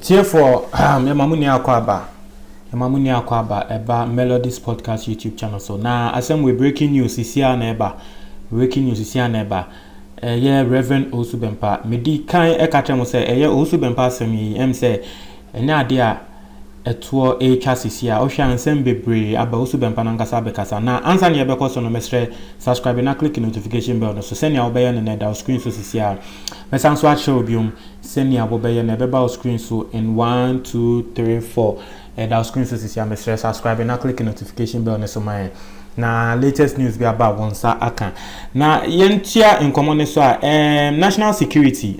Cheer for Mamuni Akwaba. Mamuni Akwaba eba Melodies Podcast YouTube channel. So now asem we breaking news is here neba. Breaking news is here neba. Reverend Osubempa. Medi kan ekache mo say Osubempa semi em say enya dia eto chassis a ohwa nsem bebre aba Osubempa nankasa bekasa na ansa ne yebekọ so no mesre subscribe na click notification bell no so send ya obeye ne da screen so sisia mesan so a show biom send ya obeye ne beba screen so in 1 2 3 4 da screen so sisia mesre subscribe na click notification bell no so my na latest news be about wonsa aka na yentia nkomo ne so a national security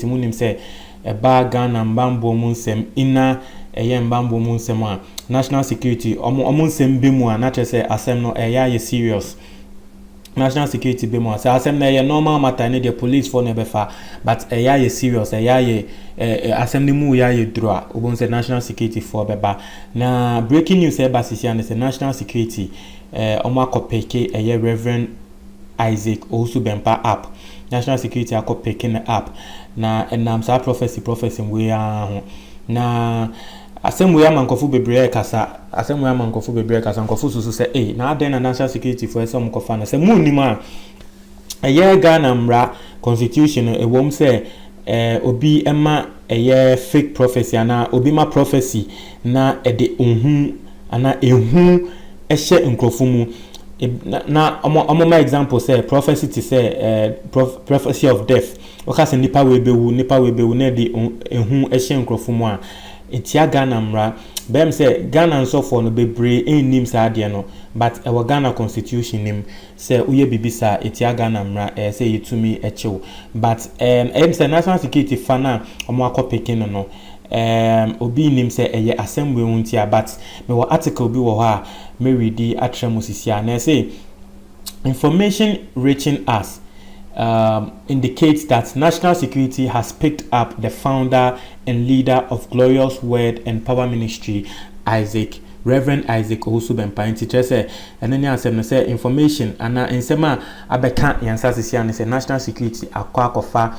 munim say eba Ghana mbambo munsem ina mbambo munsem a national security omunsem be mu a na say asem no ye serious national security be mu say asem na ye normal matter ne the police for nebefa but ye serious asem ni mu ye draw obon say national security for beba na breaking news eba sisi and say national security akopeke Reverend Isaac Osubempa app national security akopeke na app na enam sa prophecy we a na asem we amankofu bebre kasa nkofu susu say na aden na national security for some kofa na say munima Ghana mra constitution ewom say obi ema fake prophecy na obi ma prophecy na de ohun ana ehun ehye nkofu mu na my example say prophecy to say prophecy of death okase nipa we bewu na di ehun ehye nkrofo mu a etia Ghana mra bem say Ghana nso for no bebre enim sa de no but our Ghana constitution nim say uye bibisa etia Ghana mra say yetumi echew but say national security fana omo akopeke no obi nim say assembly wontia but me wo article bi wo ha me read atremosisia na say information reaching us indicates that national security has picked up the founder and leader of Glorious Word and Power Ministry, Reverend Isaac Osubempa. Teacher say, and then you say information and nsema abeka yansa sisia ne say national security akwa kofa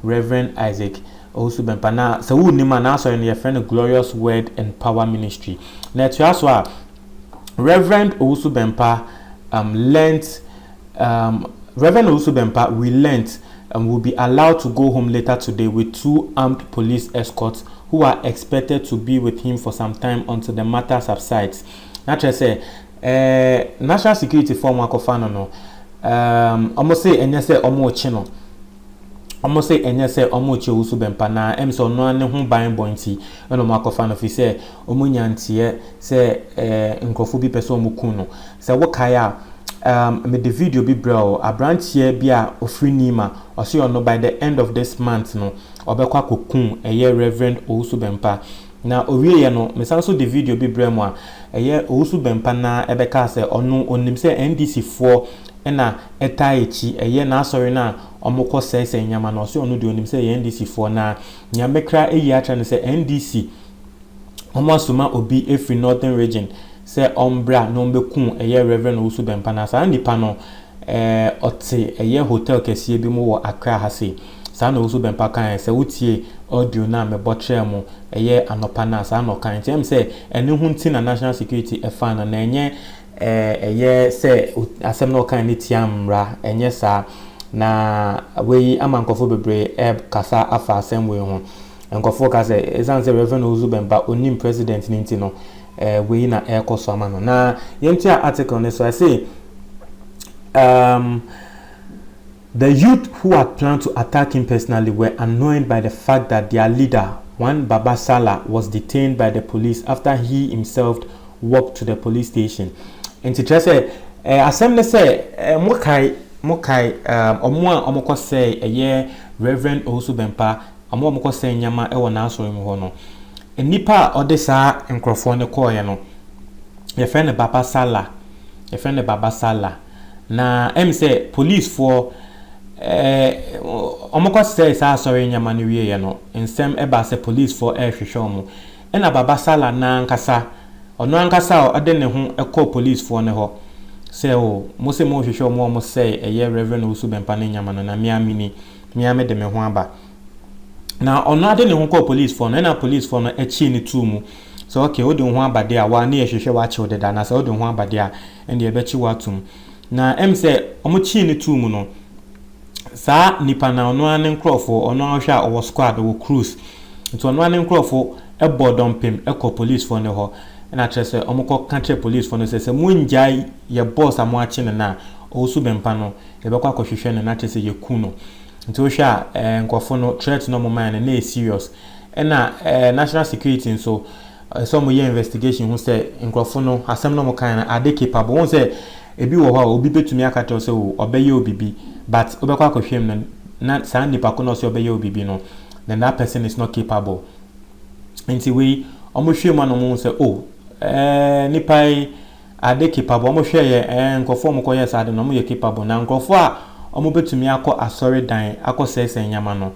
Reverend Isaac Osubempa na so wu nima na so your friend Glorious Word and Power Ministry. Na to aso Reverend Osubempa Reverend Osubempa will be allowed to go home later today with 2 armed police escorts who are expected to be with him for some time until the matter subsides. Naturally say national security form akofano no almost say enye say omo chino almost say enye say omo che Osubempa na emso no ane ho ban bonti eno makofano fi say omo nyantie say nkofo bi person omo kun no say wokaya me the video be bro a branch here be a ofrinima or see or no by the end of this month no obekwa kokun Reverend Osubempa na owie no me sanso the video be bremo a Osubempa na ebeka say onu onim say NDC 4 na eta echi na sorry na omukọ say nyama no so onu de onim say NDC 4 na nyamekra atra ne say NDC omasuma obi every northern region say ombra no mbekun Reverend Osubempa na sa nipa no ote hotel kese bi mu wo Accra ha sei sa na Osubempa kan say utie audio na me botre mu anopa na sa no kan tem say ene hunti na national security fan na enye say asem no kan ni tiamra enye sa na we amankofo bebre kasa afa asem we ho enkofo ka say ezan say Reverend Osubempa onim president ni nti no we na ekoso amano na yentia article ne so I say the youth who had planned to attack him personally were annoyed by the fact that their leader, one Baba Sala, was detained by the police after he himself walked to the police station. And teacher say assembly say mokai omoko say Reverend Osubempa omoko say nyama e wona asori mu ho no nipa odesa nkrofo ne koye no your friend Baba Sala na say police for omoko say sa sorry nyama ne wie no ensem eba say police for hwehwe omo na Baba Sala na nkasa ono ankasa ode ne ho ekọ police for ne ho say mo se mo hwehwe omo say Reverend Osubempa ne nyama no na miame de me ho aba na ono ade ne ho call police for no na police for no echi ne tu mu so okay o de ho abade a wa na ye hwehwe wa che odeda na so o de ho abade a ende e be chi watum na em say omo chi ne tu mu no sa nipa na ono ane nkrofo ono ahwe a owo squad owo cruise nto ono ane nkrofo e bodon pem e call police for ne ho na trese omo ko country police for no say munjai ye boss amo achi ne na osu bempa no ye be kwa kohwehwe ne na trese ye ku no nti o hwa nkofo no threat no mo man na serious na national security so some year investigation who say nkofo no asem no mo kan na ade capable won say ebi wo ho obi betumi akata say obeye obibi but obekwa akohwem na sandi pa kono say obeye obibi no then that person is not capable nti we omo hwem no mo say nipa ade capable omo hwe ye nkofo mo koye sa ade no mo ye capable na nkofo a omo betumi akọ asori dan akọ sese nyama no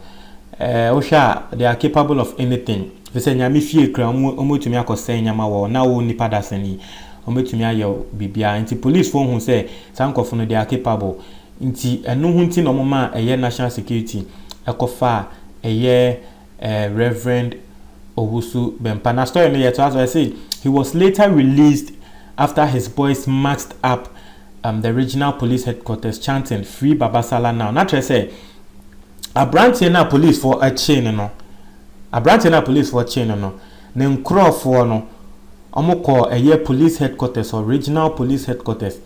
ohwa they are capable of anything vese nyame fie kra omo betumi akọ sese nyama wo na wo nipa dasani omo betumi ayo bibia nti police phone hu say sankofo no they are capable nti enu hu nti no mo ma national security ekofa Reverend Owusu Bempah. Na story no yet as I say he was later released after his boys marched up the regional police headquarters chanting free Babasala now. Not to say a branch na police for a chain no. A branch na police for a chain no. Then crow for no. Omoko police headquarters or regional police headquarters.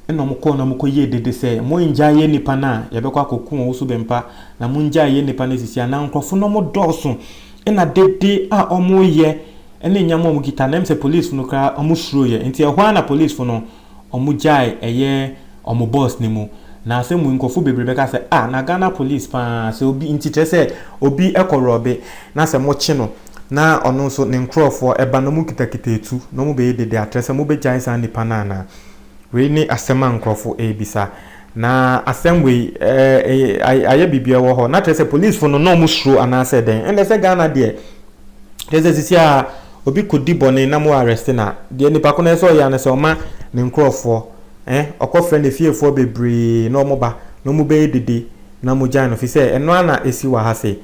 And omoko ye did say mo inja ye nipa na yebekwa koku Owusu Bempah na mo inja ye nipa na sisi na nkrofo no mo doso na dede a omo ye ene nyamo mo kita na mse police no kra omo shuro ye nti ehwa na police no omo jai omo boss ni mu na ase mu nkofo bebrebe ka se na Ghana police pa se obi nti se obi ekorobe na se mo chi no na ono so ne nkrofo eba no mu kitakita etu no mu be dede atrese mo be jai san nipa na we ni asema nkrofo ebisa na assembly aye bibia wo ho na trese police for no mo shuro anase den ende se Ghana de trese sisia obi kodi bone na mo arrest na de nipa ko na so ya na se oma ne nkrofo okofre ne fiefo bebre na omo ba no mo be dede na mo jan no fi se eno ana esi wa ha se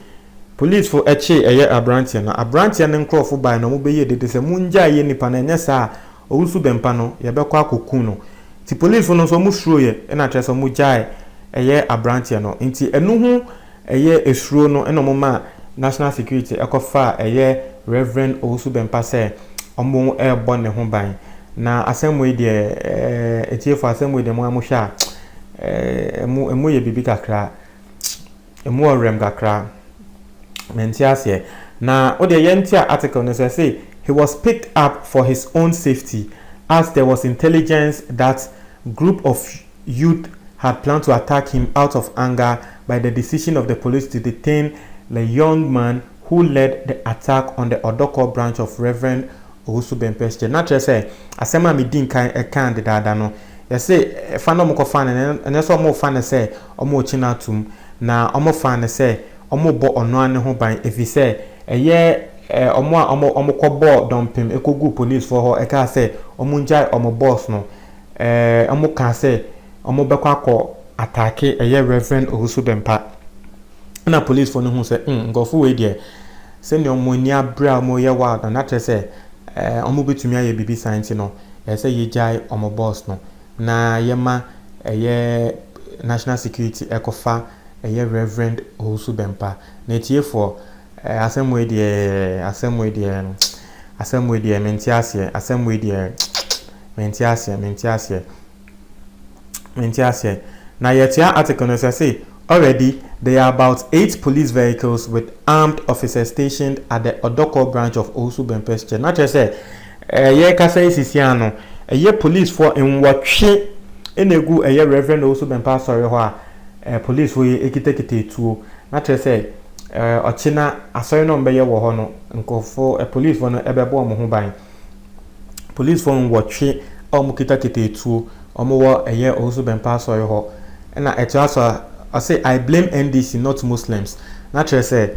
police for eche abrantia na abrantia ne nkrofo ba no mo be ye dede se munja ye nipa na nya sa Owusu Bempah no ye be kwa akoku no ti police for no so mo shuro ye na trese mo jai abrantia no nti enu hu esuro no eno mo ma national security ekofa Reverend Owusu Bempah say omo ebo ne ho ban na assembly de etiefo assembly de mo amhwa emu ye bibi kakra emu orem kakra mentiase na o de yentia article no say he was picked up for his own safety as there was intelligence that group of youth had planned to attack him out of anger by the decision of the police to detain the young man who led the attack on the Odoko branch of Reverend Owusu Bempah. Naturally say asema mi din kan dada no ye say fa no mo fan na so mo fan say omo china tum na omo fan say omo bo ono ane ho ban efi say omo kobo dompim ekogu police for ho eka say omo njai omo boss no omo kan say omo bekwa akọ atake Reverend Owusu Bempah na police for no hu say ngofo we de se ne omo ni abra omo ye wa na tre say omo betumi aye bibi science no say ye jai omo boss no na yema national security ekofa Reverend Owusu Bempah na tie for asemwe die mentiasie na yetia article no say already there are about 8 police vehicles with armed officers stationed at the Odoko branch of Owusu Bempah. Na just say ye ka say sisiano police for enwatwe enegu Reverend Owusu Bempah sorry ho police for ekitekete tuo na just say ochina asori no mbeye wo ho no nkofo police for no ebebo omo ho ban police for nwatwe omo kitakete tuo omo wo Owusu Bempah sorry ho na etuaso I say I blame NDC not Muslims. Naturally say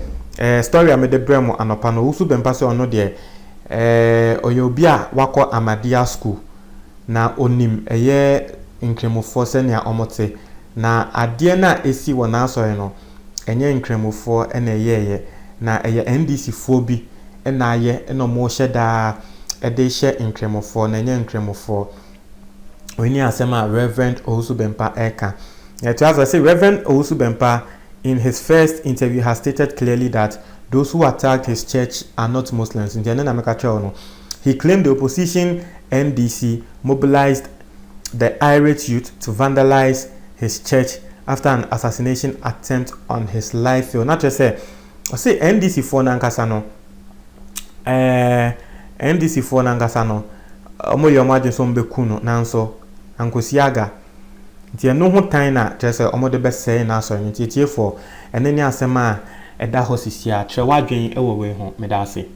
story amede bremo anopa no Owusu Bempah so ono de oyobia wako Amadia school na onim nkremofo senia omote na ade na esi wona asori no enye nkremofo na na NDC fobi na ye no mo hye da de hye nkremofo na nye nkremofo oni asema Reverend Owusu Bempah eka. To as I say, Reverend Owusu Bempah in his first interview has stated clearly that those who attacked his church are not Muslims. He claimed the opposition NDC mobilized the irate youth to vandalize his church after an assassination attempt on his life. Not just say NDC for nankasa no NDC for nankasa no omo yomaje so mbeku no nanso ankosiaga nti eno ho tan na just omo de bese na so nti tie for ene ni asema eda ho sisi a tre wadwen ewo we ho medase.